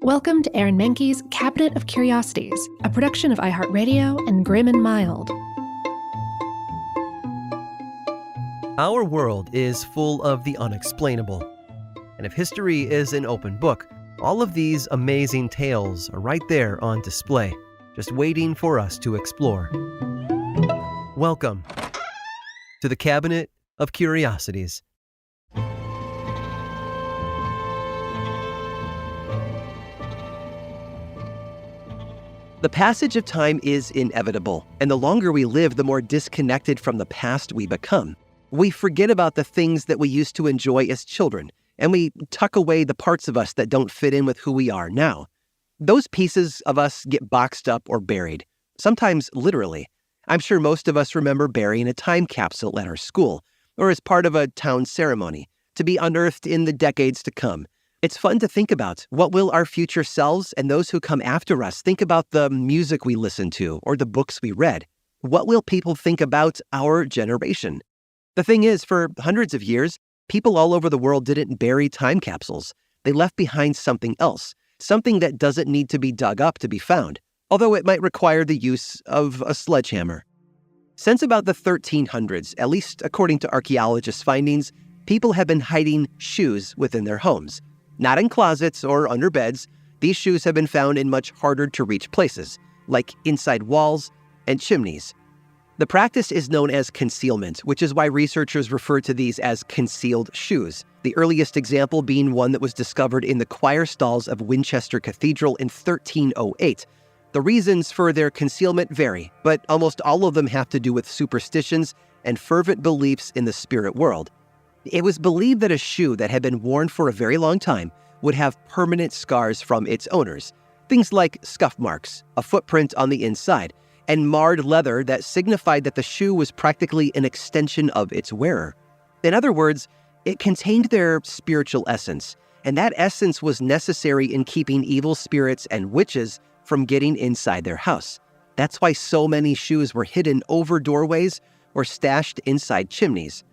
Welcome to Aaron Mahnke's Cabinet of Curiosities, a production of iHeartRadio and Grim and Mild. Our world is full of the unexplainable. And if history is an open book, all of these amazing tales are right there on display, just waiting for us to explore. Welcome to the Cabinet of Curiosities. The passage of time is inevitable, and the longer we live, the more disconnected from the past we become. We forget about the things that we used to enjoy as children, and we tuck away the parts of us that don't fit in with who we are now. Those pieces of us get boxed up or buried, sometimes literally. I'm sure most of us remember burying a time capsule at our school, or as part of a town ceremony, to be unearthed in the decades to come. It's fun to think about. What will our future selves and those who come after us think about the music we listened to or the books we read? What will people think about our generation? The thing is, for hundreds of years, people all over the world didn't bury time capsules. They left behind something else, something that doesn't need to be dug up to be found, although it might require the use of a sledgehammer. Since about the 1300s, at least according to archaeologists' findings, people have been hiding shoes within their homes. Not in closets or under beds, these shoes have been found in much harder to reach places, like inside walls and chimneys. The practice is known as concealment, which is why researchers refer to these as concealed shoes, the earliest example being one that was discovered in the choir stalls of Winchester Cathedral in 1308. The reasons for their concealment vary, but almost all of them have to do with superstitions and fervent beliefs in the spirit world. It was believed that a shoe that had been worn for a very long time would have permanent scars from its owners. Things like scuff marks, a footprint on the inside, and marred leather that signified that the shoe was practically an extension of its wearer. In other words, it contained their spiritual essence, and that essence was necessary in keeping evil spirits and witches from getting inside their house. That's why so many shoes were hidden over doorways or stashed inside chimneys.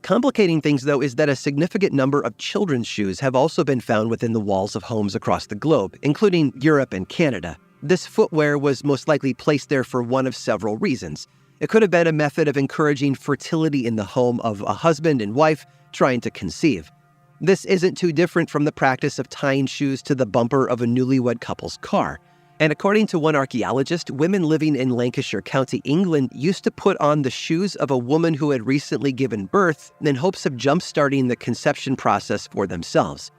Complicating things, though, is that a significant number of children's shoes have also been found within the walls of homes across the globe, including Europe and Canada. This footwear was most likely placed there for one of several reasons. It could have been a method of encouraging fertility in the home of a husband and wife trying to conceive. This isn't too different from the practice of tying shoes to the bumper of a newlywed couple's car. And according to one archaeologist, women living in Lancashire County, England, used to put on the shoes of a woman who had recently given birth in hopes of jump-starting the conception process for themselves.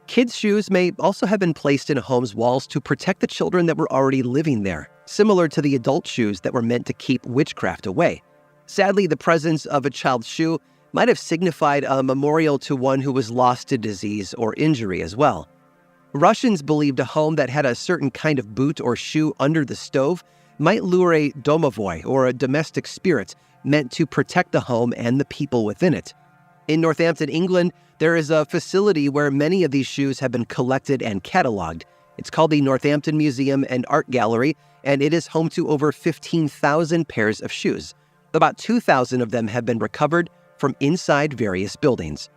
Kids' shoes may also have been placed in a home's walls to protect the children that were already living there, similar to the adult shoes that were meant to keep witchcraft away. Sadly, the presence of a child's shoe might have signified a memorial to one who was lost to disease or injury as well. Russians believed a home that had a certain kind of boot or shoe under the stove might lure a domovoi, or a domestic spirit, meant to protect the home and the people within it. In Northampton, England, there is a facility where many of these shoes have been collected and cataloged. It's called the Northampton Museum and Art Gallery, and it is home to over 15,000 pairs of shoes. About 2,000 of them have been recovered from inside various buildings.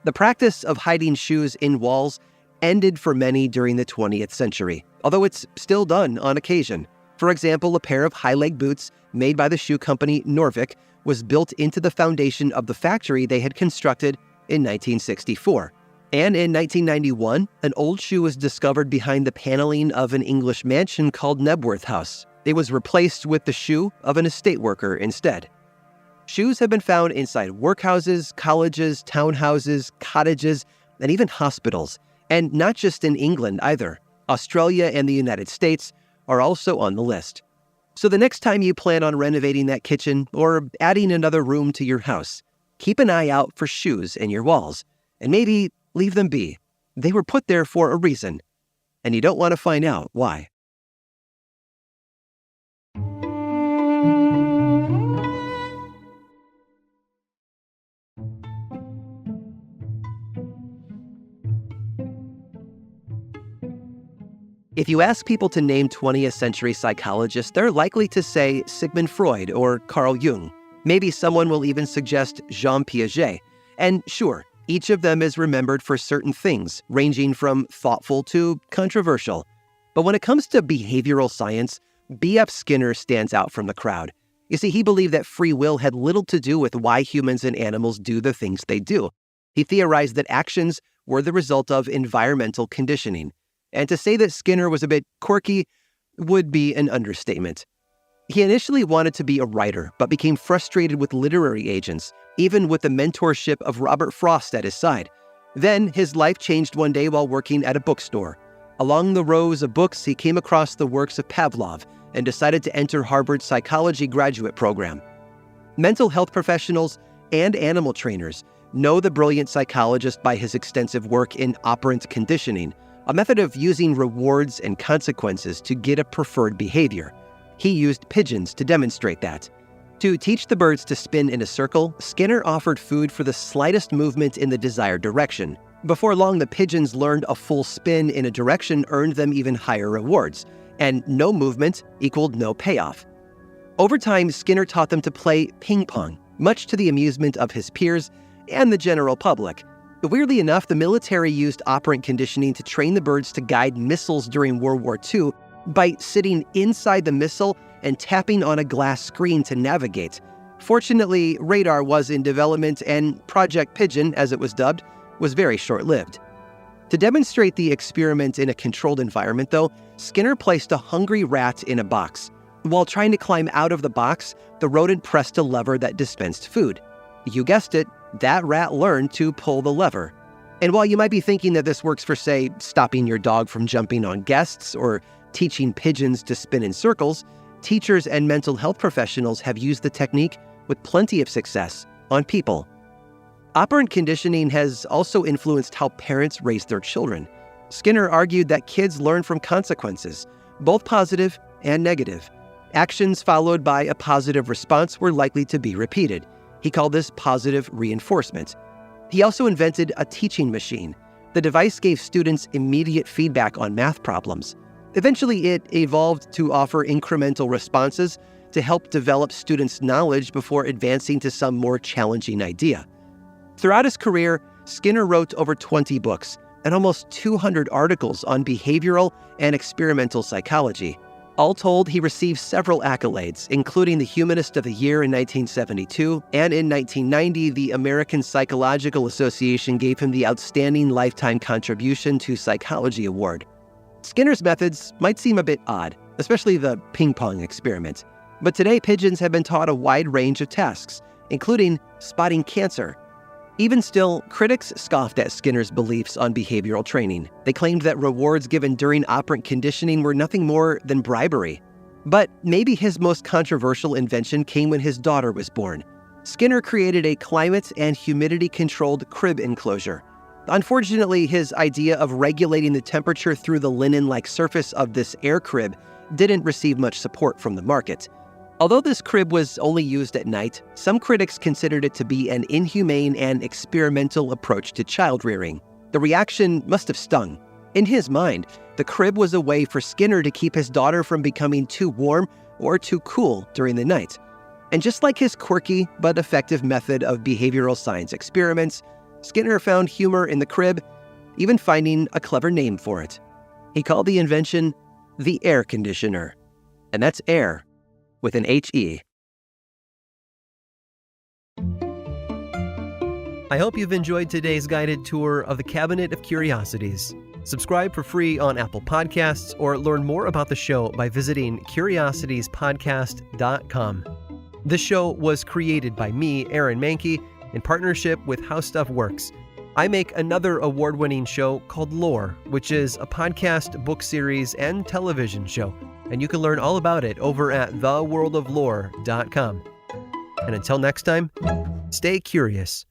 The practice of hiding shoes in walls ended for many during the 20th century, although it's still done on occasion. For example, a pair of high-leg boots made by the shoe company Norvik was built into the foundation of the factory they had constructed in 1964. And in 1991, an old shoe was discovered behind the paneling of an English mansion called Knebworth House. It was replaced with the shoe of an estate worker instead. Shoes have been found inside workhouses, colleges, townhouses, cottages, and even hospitals. And not just in England either. Australia and the United States are also on the list. So the next time you plan on renovating that kitchen or adding another room to your house, keep an eye out for shoes in your walls, and maybe leave them be. They were put there for a reason, and you don't want to find out why. If you ask people to name 20th century psychologists, they're likely to say Sigmund Freud or Carl Jung. Maybe someone will even suggest Jean Piaget. And sure, Each of them is remembered for certain things, ranging from thoughtful to controversial. But when it comes to behavioral science, B.F. Skinner stands out from the crowd. You see, he believed that free will had little to do with why humans and animals do the things they do. He theorized that actions were the result of environmental conditioning. And to say that Skinner was a bit quirky would be an understatement. He initially wanted to be a writer, but became frustrated with literary agents, even with the mentorship of Robert Frost at his side. Then his life changed one day while working at a bookstore. Along the rows of books, he came across the works of Pavlov and decided to enter Harvard's psychology graduate program. Mental health professionals and animal trainers know the brilliant psychologist by his extensive work in operant conditioning, a method of using rewards and consequences to get a preferred behavior. He used pigeons to demonstrate that. To teach the birds to spin in a circle, Skinner offered food for the slightest movement in the desired direction. Before long, the pigeons learned a full spin in a direction earned them even higher rewards, and no movement equaled no payoff. Over time, Skinner taught them to play ping pong, much to the amusement of his peers and the general public. Weirdly enough, the military used operant conditioning to train the birds to guide missiles during World War II by sitting inside the missile and tapping on a glass screen to navigate. Fortunately, radar was in development, and Project Pigeon, as it was dubbed, was very short-lived. To demonstrate the experiment in a controlled environment, though, Skinner placed a hungry rat in a box. While trying to climb out of the box, the rodent pressed a lever that dispensed food. You guessed it, that rat learned to pull the lever. And while you might be thinking that this works for, say, stopping your dog from jumping on guests or teaching pigeons to spin in circles, teachers and mental health professionals have used the technique with plenty of success on people. Operant conditioning has also influenced how parents raise their children. Skinner argued that kids learn from consequences, both positive and negative. Actions followed by a positive response were likely to be repeated. He called this positive reinforcement. He also invented a teaching machine. The device gave students immediate feedback on math problems. Eventually, it evolved to offer incremental responses to help develop students' knowledge before advancing to some more challenging idea. Throughout his career, Skinner wrote over 20 books and almost 200 articles on behavioral and experimental psychology. All told, he received several accolades, including the Humanist of the Year in 1972, and in 1990, the American Psychological Association gave him the Outstanding Lifetime Contribution to Psychology Award. Skinner's methods might seem a bit odd, especially the ping pong experiment. But today, pigeons have been taught a wide range of tasks, including spotting cancer. Even still, critics scoffed at Skinner's beliefs on behavioral training. They claimed that rewards given during operant conditioning were nothing more than bribery. But maybe his most controversial invention came when his daughter was born. Skinner created a climate and humidity-controlled crib enclosure. Unfortunately, his idea of regulating the temperature through the linen-like surface of this air crib didn't receive much support from the market. Although this crib was only used at night, some critics considered it to be an inhumane and experimental approach to child rearing. The reaction must have stung. In his mind, the crib was a way for Skinner to keep his daughter from becoming too warm or too cool during the night. And just like his quirky but effective method of behavioral science experiments, Skinner found humor in the crib, even finding a clever name for it. He called the invention the air conditioner. And that's air with an H-E. I hope you've enjoyed today's guided tour of the Cabinet of Curiosities. Subscribe for free on Apple Podcasts or learn more about the show by visiting curiositiespodcast.com. This show was created by me, Aaron Mahnke, in partnership with How Stuff Works. I make another award-winning show called Lore, which is a podcast, book series, and television show. And you can learn all about it over at theworldoflore.com. And until next time, stay curious.